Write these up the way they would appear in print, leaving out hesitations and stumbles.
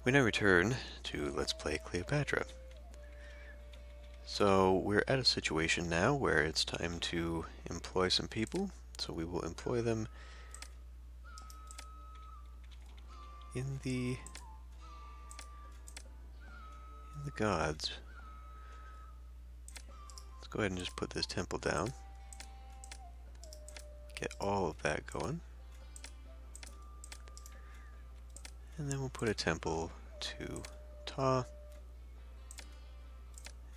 We now return to Let's Play Cleopatra. So we're at a situation now where it's time to employ some people, so we will employ them in the gods. Let's go ahead and just put this temple down. Get all of that going. And then we'll put a temple to Ta,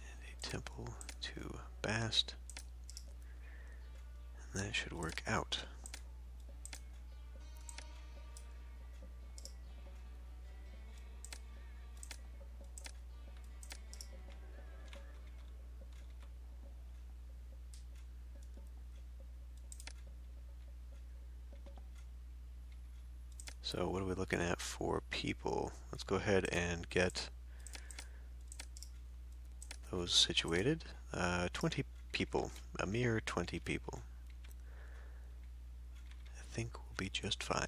and a temple to Bast, and that should work out. So what are we looking at for people? Let's go ahead and get those situated. 20 people, a mere 20 people. I think we'll be just fine.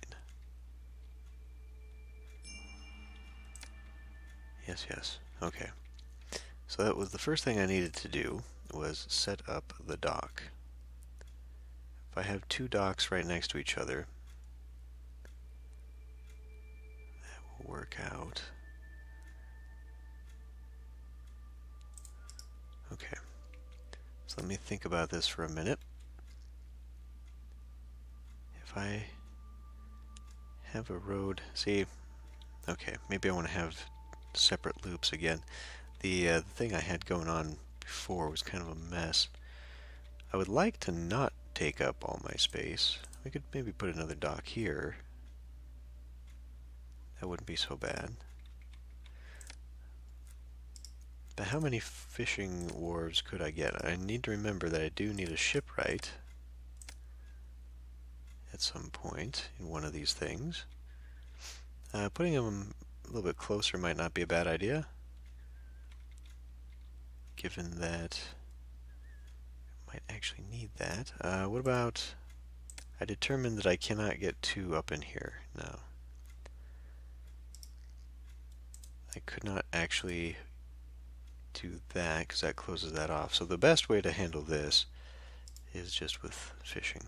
Yes, okay. So that was the first thing I needed to do, was set up the dock. If I have two docks right next to each other, work out. Okay, so let me think about this for a minute. If I have a road, see, okay, maybe I want to have separate loops again. The thing I had going on before was kind of a mess. I would like to not take up all my space. We could maybe put another dock here. That wouldn't be so bad. But how many fishing wharves could I get? I need to remember that I do need a shipwright at some point in one of these things. Putting them a little bit closer might not be a bad idea, given that I might actually need that. What about, I determined that I cannot get two up in here now. I could not actually do that because that closes that off. So the best way to handle this is just with fishing.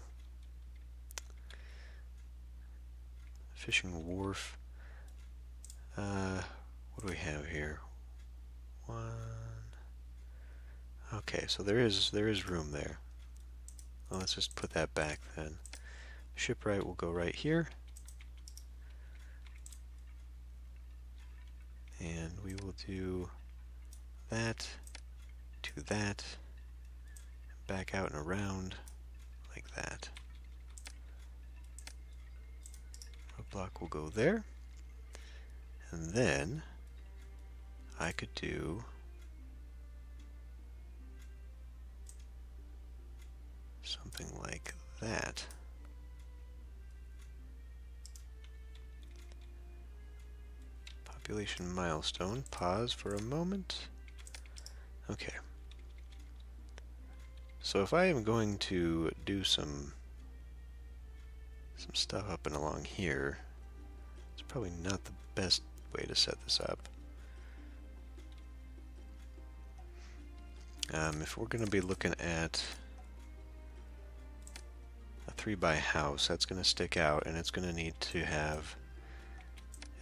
Fishing wharf. What do we have here? One. Okay, so there is room there. Well, let's just put that back then. Shipwright will go right here. And we will do that to that, and back out and around like that. Roadblock will go there, and then I could do something like that. Population milestone. Pause for a moment. Okay. So if I am going to do some stuff up and along here, it's probably not the best way to set this up. If we're going to be looking at a 3x house, that's going to stick out, and it's going to need to have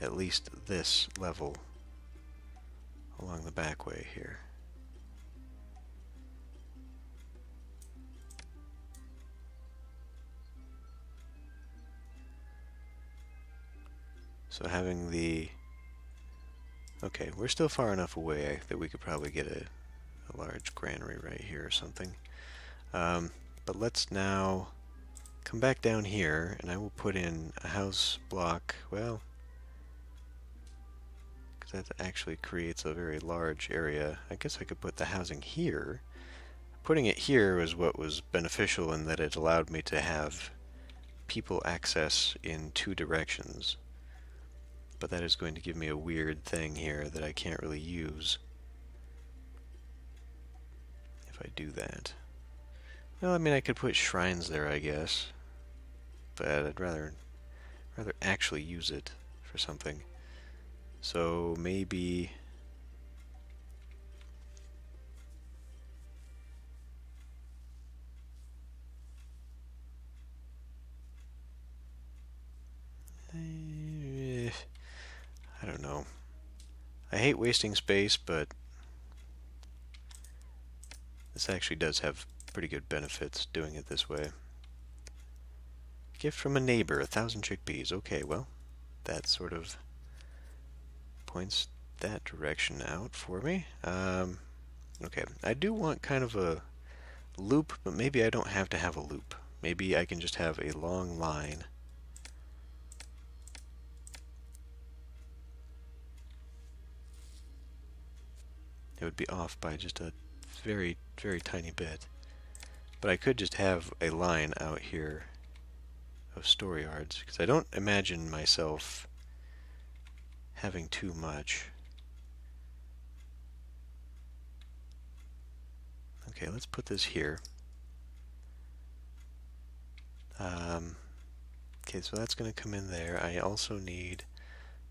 at least this level along the back way here. So having the... Okay, we're still far enough away that we could probably get a large granary right here or something. But let's now come back down here, and I will put in a house block, well, that actually creates a very large area. I guess I could put the housing here. Putting it here was what was beneficial in that it allowed me to have people access in two directions. But that is going to give me a weird thing here that I can't really use if I do that. Well, I mean, I could put shrines there, I guess, but I'd rather actually use it for something. So maybe... I don't know. I hate wasting space, but this actually does have pretty good benefits doing it this way. Gift from a neighbor, 1,000 chickpeas. Okay, well, that sort of points that direction out for me. Okay, I do want kind of a loop, but maybe I don't have to have a loop. Maybe I can just have a long line. It would be off by just a very, very tiny bit. But I could just have a line out here of store yards, because I don't imagine myself having too much. Okay, let's put this here. Okay, so that's going to come in there. I also need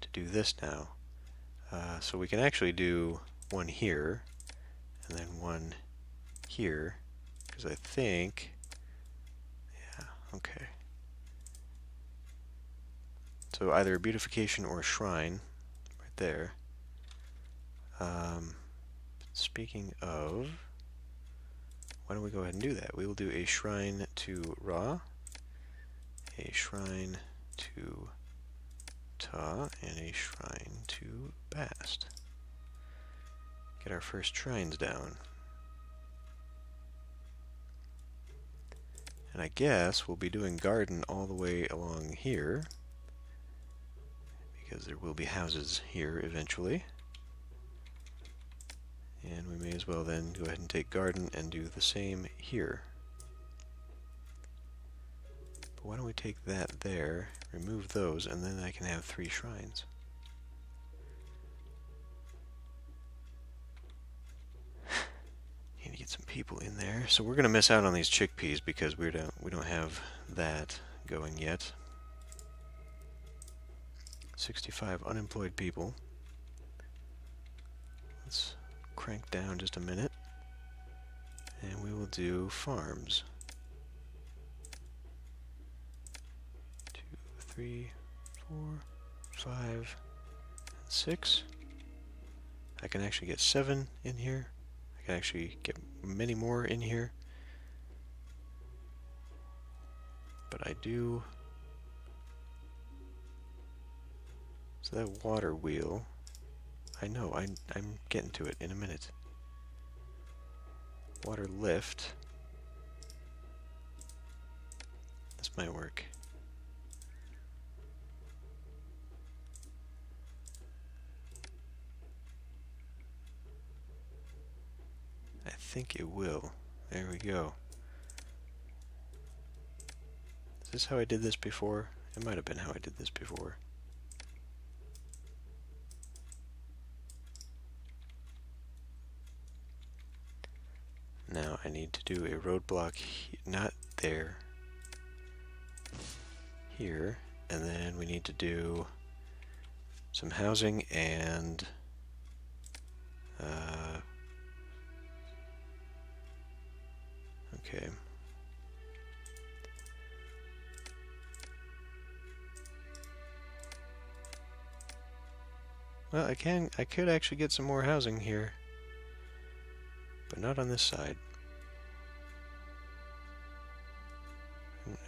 to do this now. So we can actually do one here, and then one here, because I think, yeah, okay. So either a beautification or a shrine, right there. Speaking of, why don't we go ahead and do that? We will do a shrine to Ra, a shrine to Ta, and a shrine to Bast. Get our first shrines down. And I guess we'll be doing garden all the way along here, because there will be houses here eventually. And we may as well then go ahead and take garden and do the same here. But why don't we take that there, remove those, and then I can have 3 shrines. Need to get some people in there. So we're going to miss out on these chickpeas because we don't have that going yet. 65 unemployed people. Let's crank down just a minute, and we will do farms. 2, 3, 4, 5, 6. I can actually get 7 in here. I can actually get many more in here. But I do... So that water wheel... I know, I'm getting to it in a minute. Water lift. This might work. I think it will. There we go. Is this how I did this before? It might have been how I did this before. Now I need to do a roadblock, not there, here, and then we need to do some housing and okay. Well, I could actually get some more housing here, but not on this side.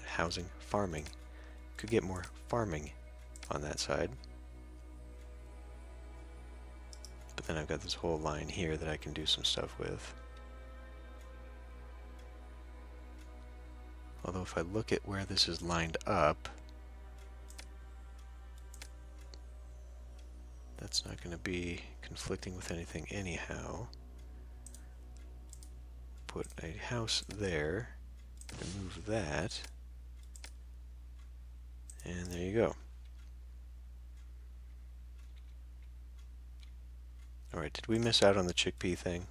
Housing, farming. Could get more farming on that side. But then I've got this whole line here that I can do some stuff with. Although if I look at where this is lined up, that's not going to be conflicting with anything anyhow. Put a house there, remove that, and there you go. Alright, did we miss out on the chickpea thing?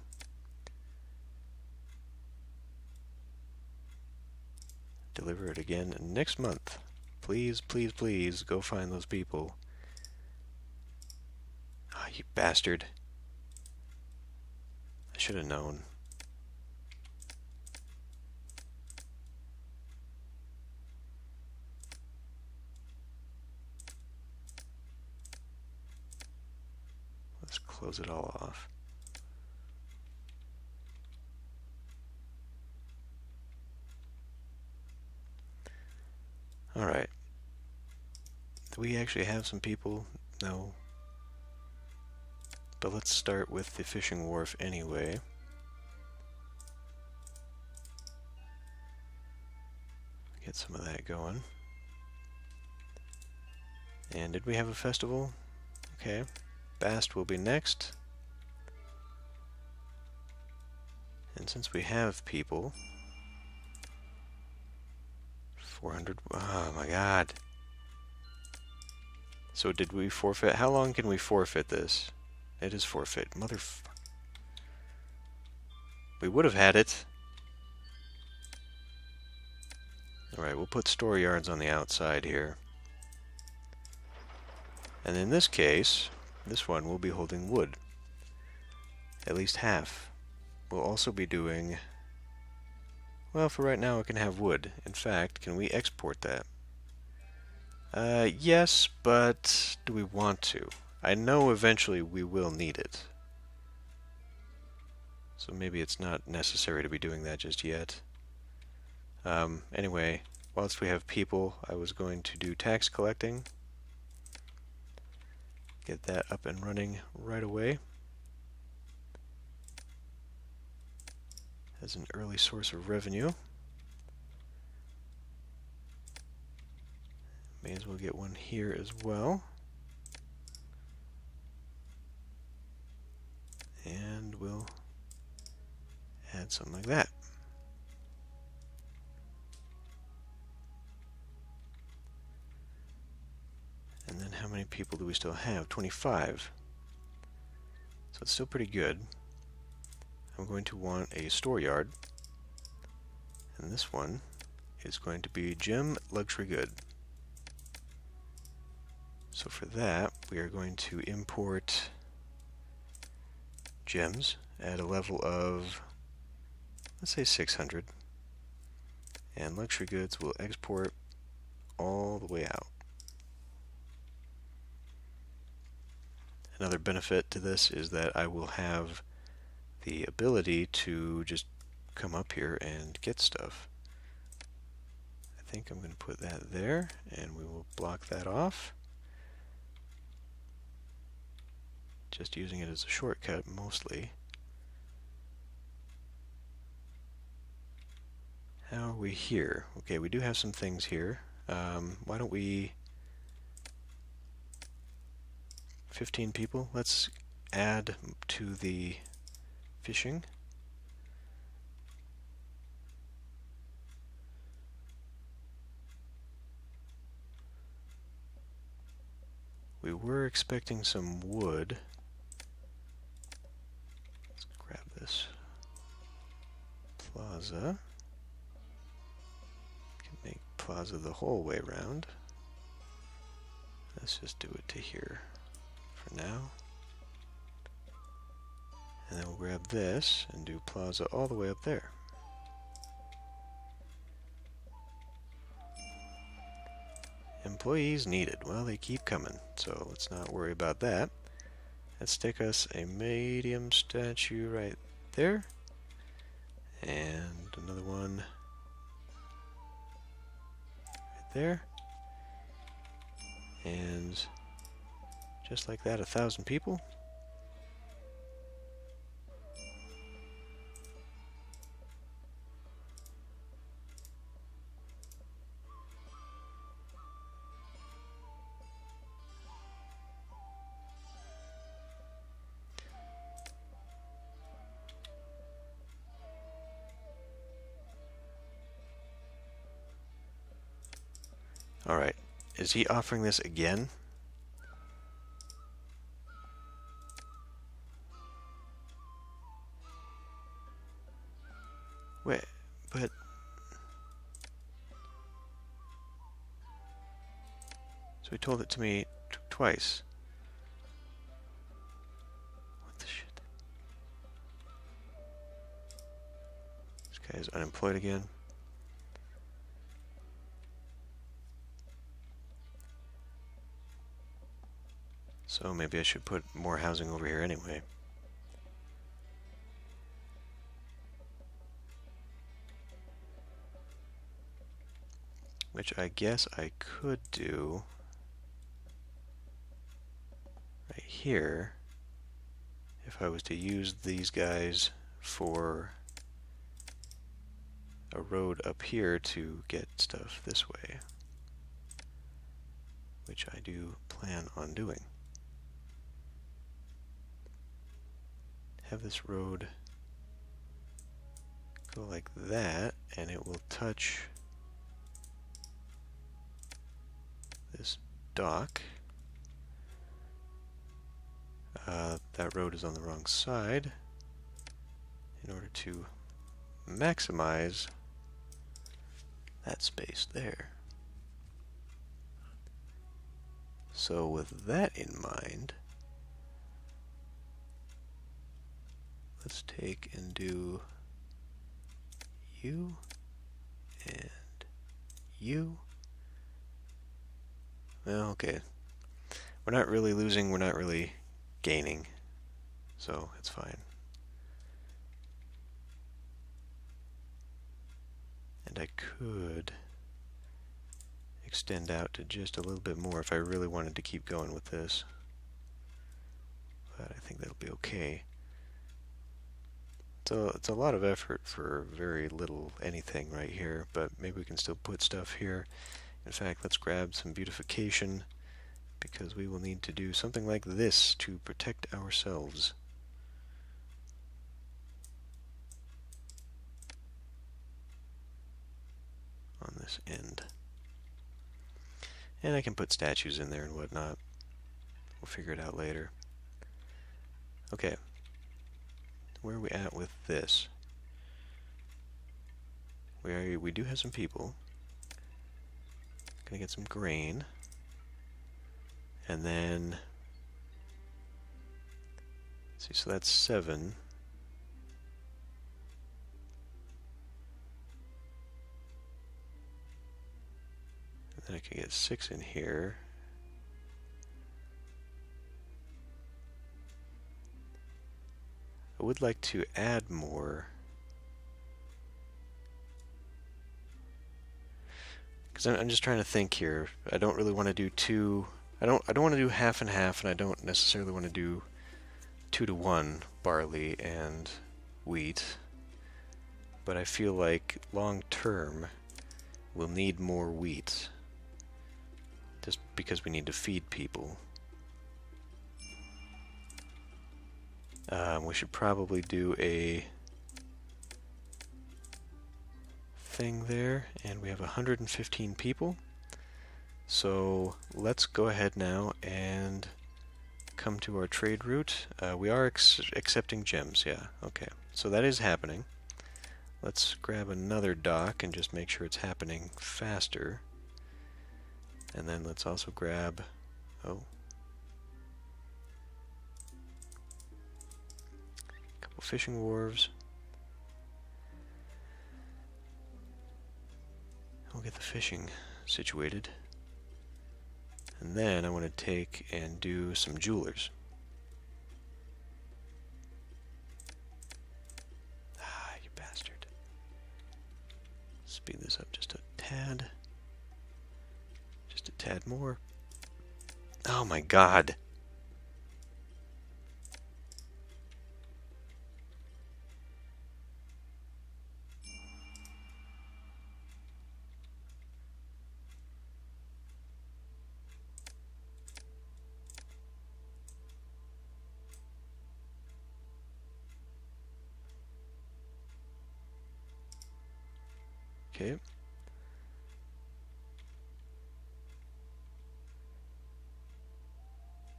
Deliver it again next month. Please, please, please go find those people. you bastard. I should have known. Let's close it all off. Alright. Do we actually have some people? No. But let's start with the fishing wharf anyway. Get some of that going. And did we have a festival? Okay. Bast will be next. And since we have people... 400... Oh my god. So did we forfeit? How long can we forfeit this? It is forfeit. Motherfucker. We would have had it. Alright, we'll put store yards on the outside here. And in this case, this one will be holding wood. At least half. We'll also be doing... Well, for right now it can have wood. In fact, can we export that? Yes, but do we want to? I know eventually we will need it. So maybe it's not necessary to be doing that just yet. Anyway, whilst we have people, I was going to do tax collecting. Get that up and running right away. As an early source of revenue. May as well get one here as well. And we'll add something like that. And then how many people do we still have? 25. So it's still pretty good. I'm going to want a store yard. And this one is going to be gem luxury good. So for that, we are going to import gems at a level of, let's say 600. And luxury goods will export all the way out. Another benefit to this is that I will have the ability to just come up here and get stuff. I think I'm going to put that there, and we will block that off. Just using it as a shortcut mostly. How are we here? Okay, we do have some things here. Why don't we... 15 people? Let's add to the fishing. We were expecting some wood. Let's grab this plaza. Can make plaza the whole way around. Let's just do it to here for now. And then we'll grab this and do plaza all the way up there. Employees needed. Well, they keep coming, so let's not worry about that. Let's stick us a medium statue right there. And another one right there. And just like that, 1,000 people. Alright, is he offering this again? Wait, but... So he told it to me twice. Guy's unemployed again. So maybe I should put more housing over here anyway. Which I guess I could do right here if I was to use these guys for a road up here to get stuff this way, which I do plan on doing. Have this road go like that, and it will touch this dock. That road is on the wrong side. In order to maximize that space there. So with that in mind, let's take and do you and you. Well, okay. We're not really losing, we're not really gaining, so it's fine. And I could extend out to just a little bit more if I really wanted to keep going with this. But I think that'll be okay. So it's a lot of effort for very little anything right here, but maybe we can still put stuff here. In fact, let's grab some beautification, because we will need to do something like this to protect ourselves. On this end. And I can put statues in there and whatnot. We'll figure it out later. Okay. Where are we at with this? We do have some people. Gonna get some grain. And then, let's see, so that's 7. And then I can get 6 in here. I would like to add more, because I'm just trying to think here. I don't really want to do two. I don't want to do half and half, and I don't necessarily want to do 2-to-1 barley and wheat. But I feel like long term we'll need more wheat, just because we need to feed people. We should probably do a thing there, and we have 115 people. So let's go ahead now and come to our trade route. We are accepting gems, yeah, okay. So that is happening. Let's grab another dock and just make sure it's happening faster. And then let's also grab, a couple fishing wharves. We'll get the fishing situated. And then I want to take and do some jewelers. Ah, you bastard. Speed this up just a tad. Just a tad more. Oh my god. Okay.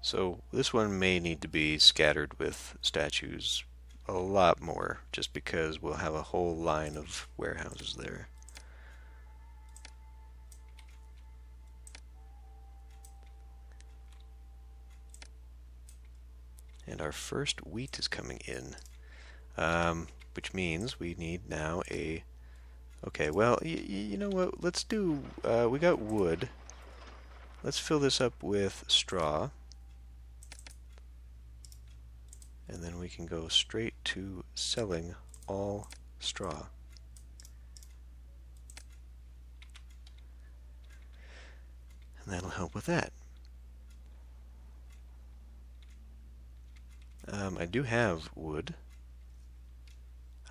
So this one may need to be scattered with statues a lot more, just because we'll have a whole line of warehouses there. And our first wheat is coming in. which means we need now a... Okay, well, you know what? Let's do... we got wood. Let's fill this up with straw. And then we can go straight to selling all straw. And that'll help with that. I do have wood.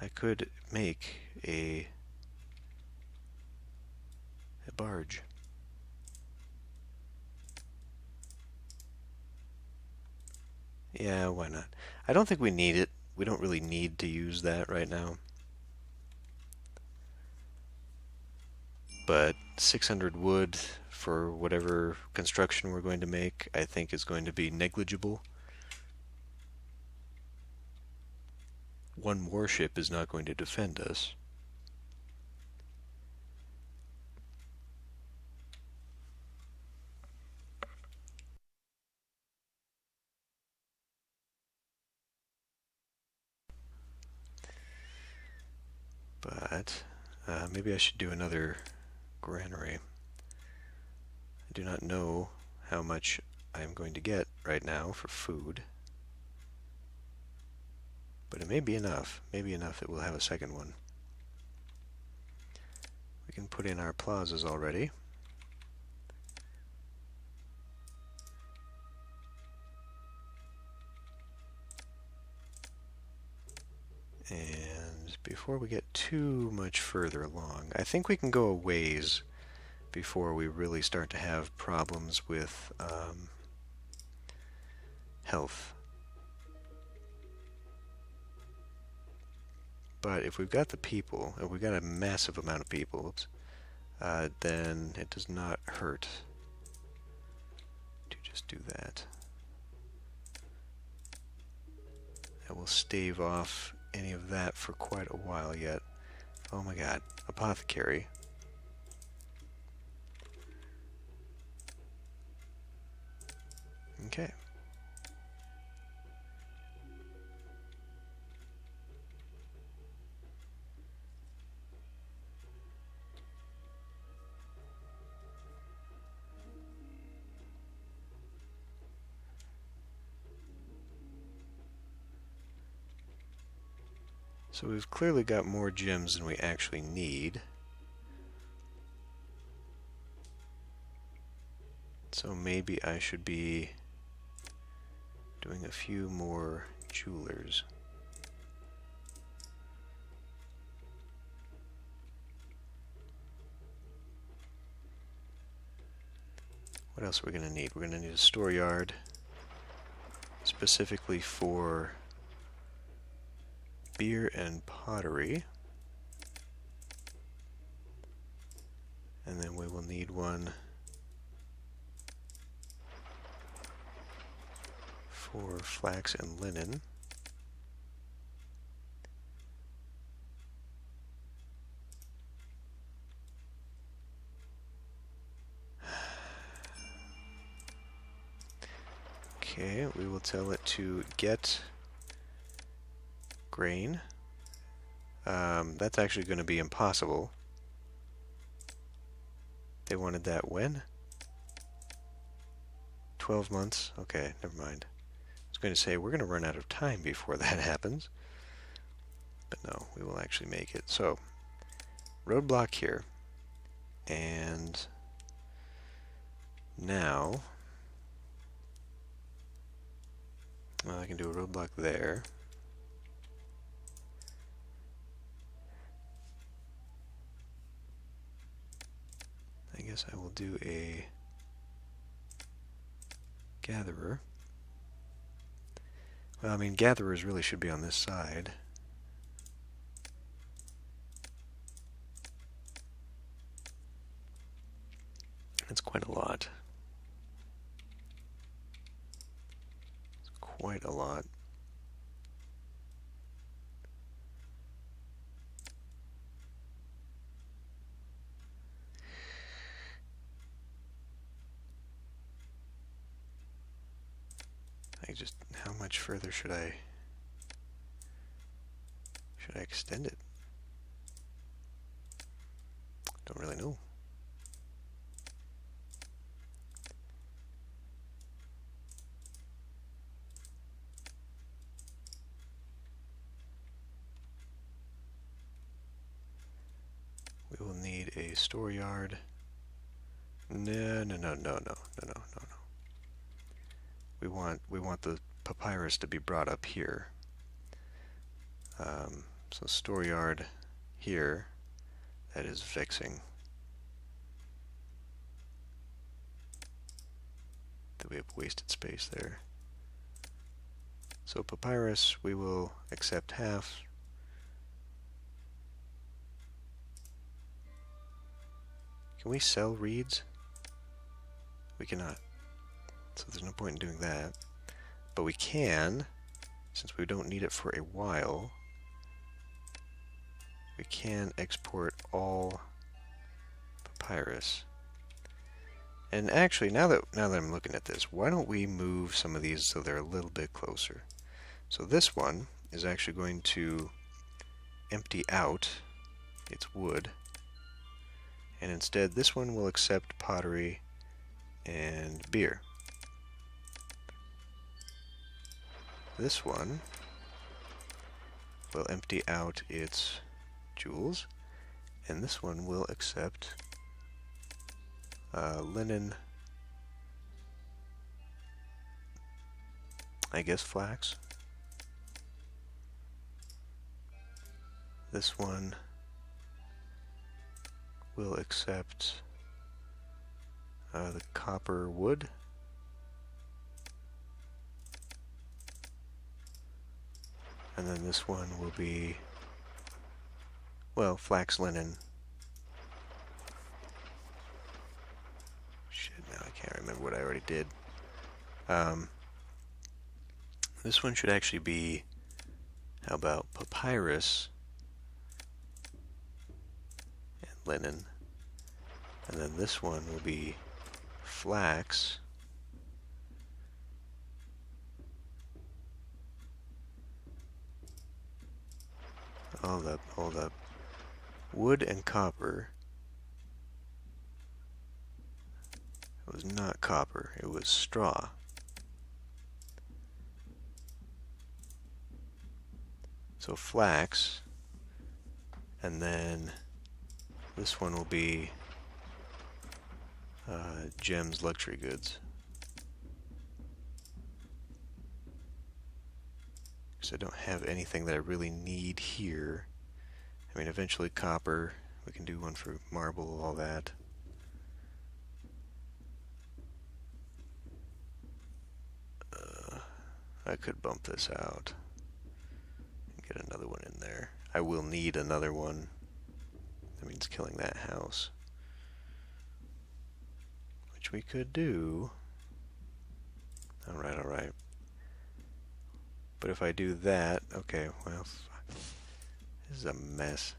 I could make a barge. Yeah, why not? I don't think we need it. We don't really need to use that right now. But 600 wood for whatever construction we're going to make, I think is going to be negligible. One warship is not going to defend us. But maybe I should do another granary. I do not know how much I'm going to get right now for food. But it may be enough. Maybe enough that we'll have a second one. We can put in our plazas already. And before we get too much further along, I think we can go a ways before we really start to have problems with health. But if we've got the people, if we've got a massive amount of people, then it does not hurt to just do that. That will stave off any of that for quite a while yet. Oh my god, apothecary. Okay. So we've clearly got more gems than we actually need. So maybe I should be doing a few more jewelers. What else are we going to need? We're going to need a store yard, specifically for beer and pottery. And then we will need one for flax and linen. Okay, we will tell it to get grain. That's actually going to be impossible. They wanted that when? 12 months? Okay, never mind. I was going to say, we're going to run out of time before that happens. But no, we will actually make it. So, roadblock here. And now, well, I can do a roadblock there. I guess I will do a gatherer. Well, I mean, gatherers really should be on this side. That's quite a lot. It's quite a lot. How much further should I Should I extend it? Don't really know. We will need a store yard. No. We want the papyrus to be brought up here. So store yard here. That is fixing. That we have wasted space there. So papyrus, we will accept half. Can we sell reeds? We cannot. So there's no point in doing that. But we can, since we don't need it for a while, we can export all papyrus. And actually, now that I'm looking at this, why don't we move some of these so they're a little bit closer? So this one is actually going to empty out its wood, and instead this one will accept pottery and beer. This one will empty out its jewels, and this one will accept linen, I guess flax. This one will accept the copper wood. And then this one will be, well, flax linen. Shit, now I can't remember what I already did. This one should actually be, how about papyrus and linen. And then this one will be flax. Hold up. Wood and copper. It was not copper, it was straw. So flax, and then this one will be gems, luxury goods. Because I don't have anything that I really need here. I mean, eventually copper, we can do one for marble, all that. I could bump this out and get another one in there. I will need another one. That means killing that house, which we could do. Alright. But if I do that, okay, well, this is a mess.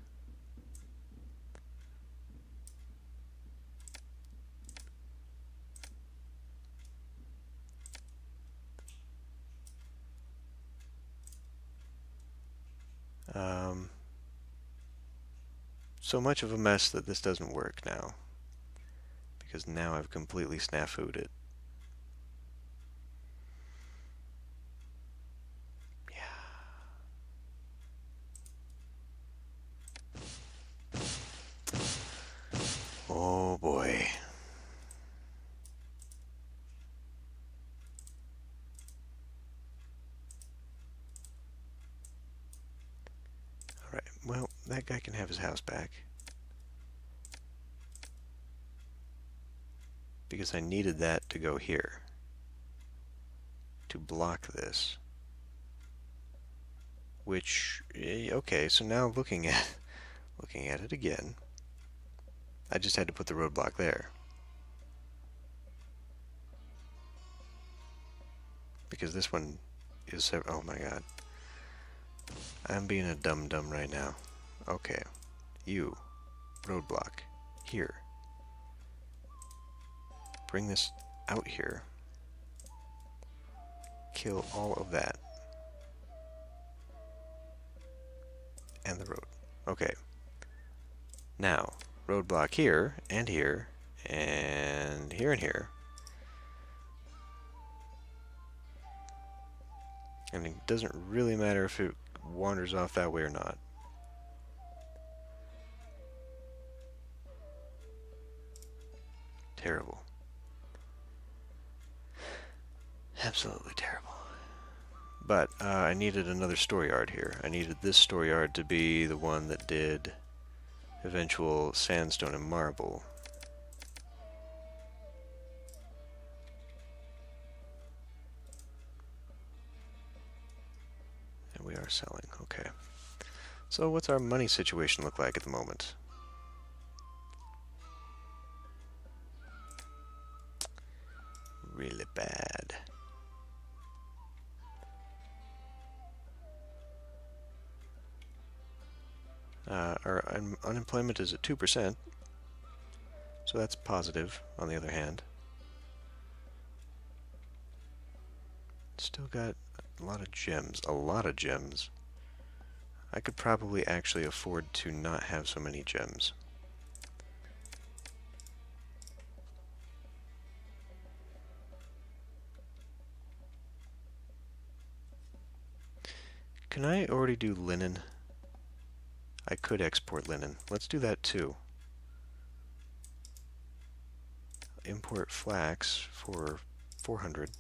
So much of a mess that this doesn't work now, because now I've completely snafu'd it. Oh boy. Alright, well, that guy can have his house back. Because I needed that to go here. To block this. Which, okay, so now looking at it again, I just had to put the roadblock there. Because this one is, oh my god. I'm being a dum-dum right now. Okay, you, roadblock, here. Bring this out here. Kill all of that. Okay. Now, roadblock here, and here, and here, and here. And it doesn't really matter if it wanders off that way or not. Terrible. Absolutely terrible. But I needed another storeyard here. I needed this storeyard to be the one that did eventual sandstone and marble. And we are selling, okay. So what's our money situation look like at the moment? Really bad. Our unemployment is at 2%, so that's positive, on the other hand. Still got a lot of gems, I could probably actually afford to not have so many gems. Can I already do linen? I could export linen. Let's do that too. Import flax for 400.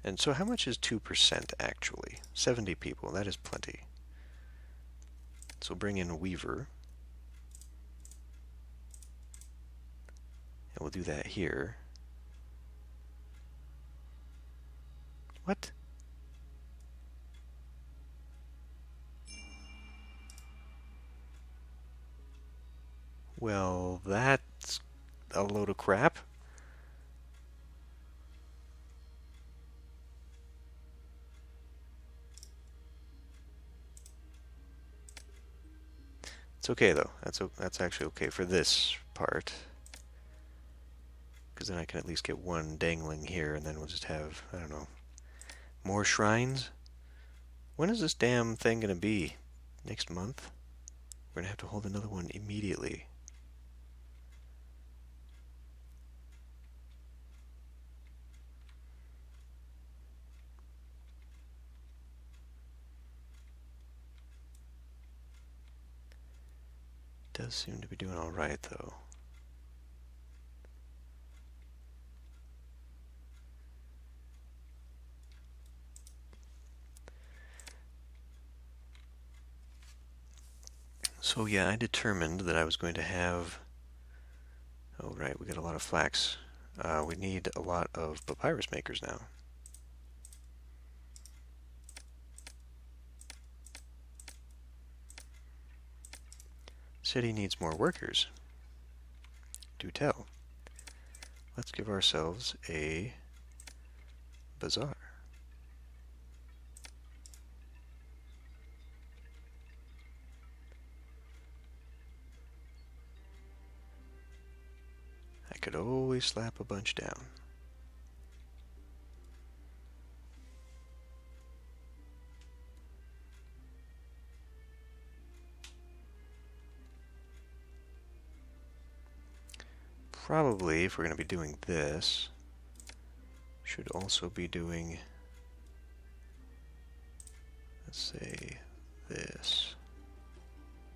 And so how much is 2% actually? 70 people, that is plenty. So bring in a weaver. And we'll do that here. What? Well, that's a load of crap. It's okay though. That's actually okay for this part. Because then I can at least get one dangling here, and then we'll just have, I don't know, more shrines? When is this damn thing going to be? Next month? We're going to have to hold another one immediately. Does seem to be doing all right, though. So yeah, I determined that I was going to have... Oh right, we got a lot of flax. We need a lot of papyrus makers now. City needs more workers. Do tell. Let's give ourselves a bazaar. I could always slap a bunch down. Probably, if we're going to be doing this, should also be doing, let's say, this.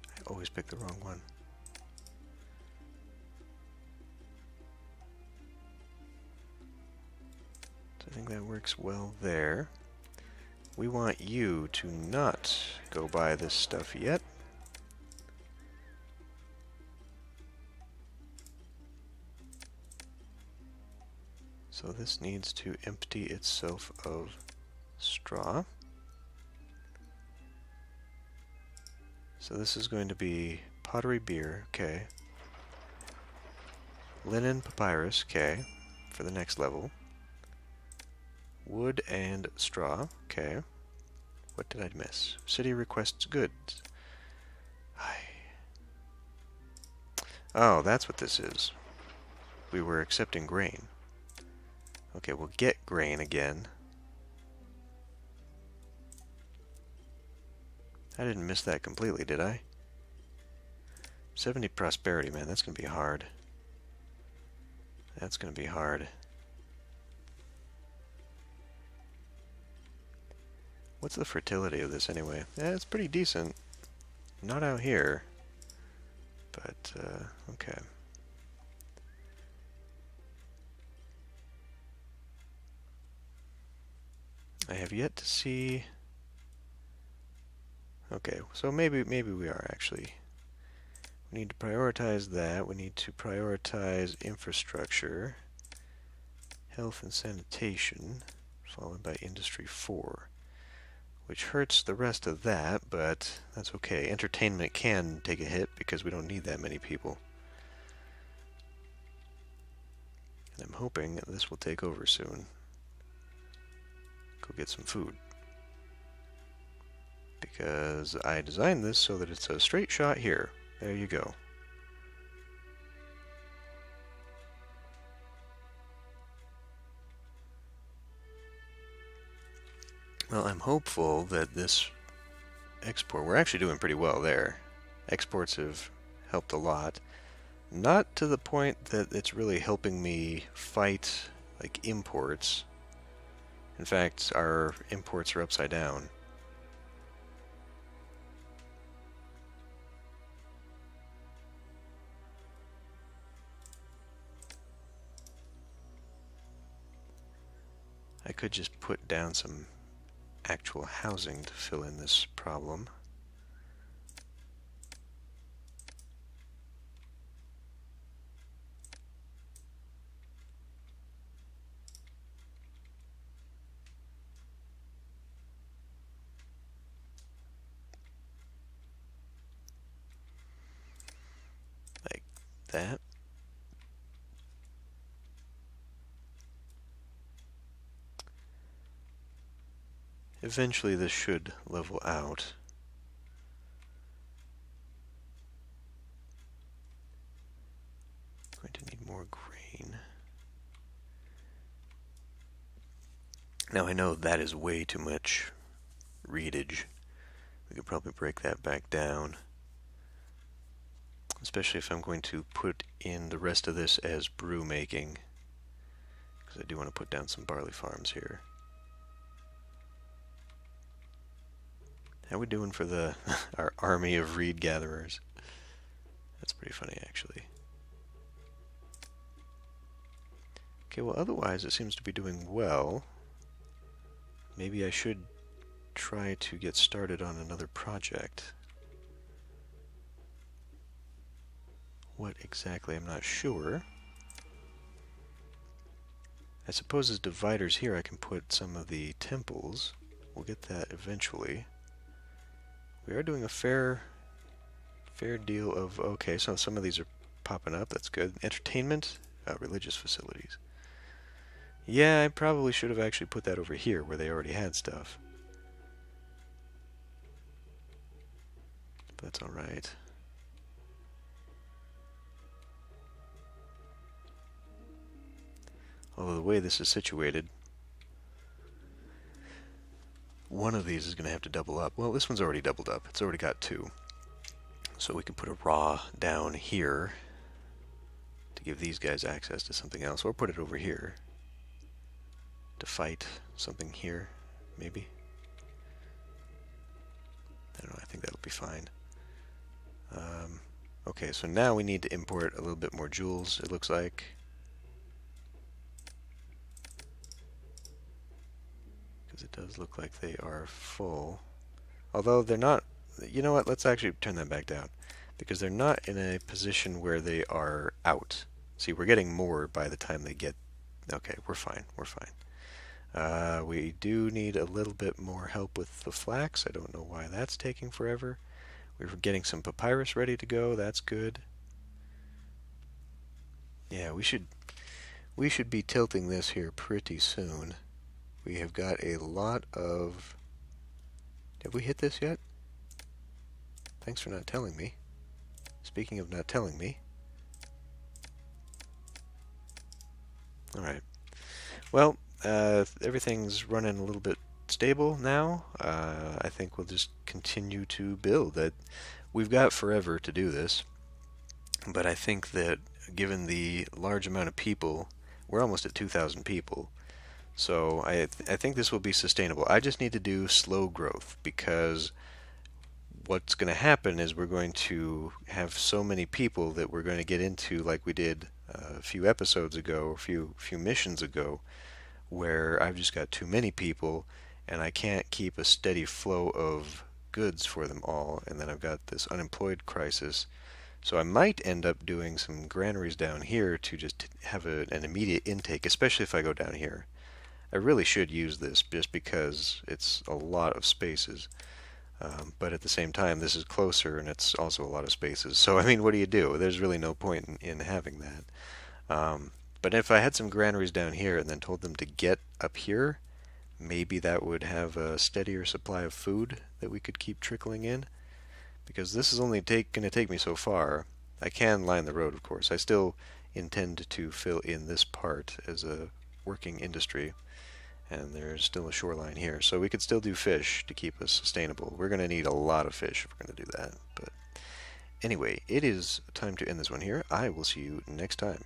I always pick the wrong one. So I think that works well there. We want you to not go buy this stuff yet. So this needs to empty itself of straw. So this is going to be pottery, beer, okay. Linen, papyrus, okay, for the next level. Wood and straw, okay. What did I miss? City requests goods. Oh, that's what this is. We were accepting grain. Okay, we'll get grain again. I didn't miss that completely, did I? 70 prosperity, man, that's going to be hard. That's going to be hard. What's the fertility of this anyway? It's pretty decent. Not out here. But, okay. I have yet to see... Okay, so maybe we are actually. We need to prioritize that. We need to prioritize infrastructure, health and sanitation, followed by industry 4, which hurts the rest of that, but that's okay. Entertainment can take a hit because we don't need that many people. And I'm hoping that this will take over soon. Go get some food. Because I designed this so that it's a straight shot here. There you go. Well, I'm hopeful that this export... We're actually doing pretty well there. Exports have helped a lot. Not to the point that it's really helping me fight, like, imports. In fact, our imports are upside down. I could just put down some actual housing to fill in this problem. Like that. Eventually this should level out. Going to need more grain. Now I know that is way too much reedage. We could probably break that back down. Especially if I'm going to put in the rest of this as brew making. Because I do want to put down some barley farms here. How we doing for the our army of reed gatherers? That's pretty funny, actually. Okay, well, otherwise it seems to be doing well. Maybe I should try to get started on another project. What exactly? I'm not sure. I suppose as dividers here I can put some of the temples. We'll get that eventually. We are doing a fair deal of... Okay, so some of these are popping up. That's good. Entertainment, religious facilities. Yeah, I probably should have actually put that over here where they already had stuff. But that's alright. Although the way this is situated, one of these is going to have to double up. Well, this one's already doubled up. It's already got 2. So we can put a raw down here to give these guys access to something else. Or put it over here to fight something here, maybe. I don't know, I think that'll be fine. Okay, so now we need to import a little bit more jewels, it looks like. Because it does look like they are full. Although they're not... You know what? Let's actually turn that back down. Because they're not in a position where they are out. See, we're getting more by the time they get... Okay, we're fine. We're fine. We do need a little bit more help with the flax. I don't know why that's taking forever. We're getting some papyrus ready to go. That's good. Yeah, we should be tilting this here pretty soon. We have got a lot of... Have we hit this yet? Thanks for not telling me. Speaking of not telling me. Alright. Well, everything's running a little bit stable now, I think we'll just continue to build. That we've got forever to do this, but I think that given the large amount of people, we're almost at 2,000 people. So I think this will be sustainable. I just need to do slow growth because what's going to happen is we're going to have so many people that we're going to get into like we did a few episodes ago, a few missions ago, where I've just got too many people and I can't keep a steady flow of goods for them all, and then I've got this unemployed crisis. So I might end up doing some granaries down here to just have an immediate intake, especially if I go down here. I really should use this just because it's a lot of spaces. But at the same time, this is closer and it's also a lot of spaces. So, I mean, what do you do? There's really no point in having that. But if I had some granaries down here and then told them to get up here, maybe that would have a steadier supply of food that we could keep trickling in. Because this is only going to take me so far. I can line the road, of course. I still intend to fill in this part as a working industry. And there's still a shoreline here. So we could still do fish to keep us sustainable. We're going to need a lot of fish if we're going to do that. But anyway, it is time to end this one here. I will see you next time.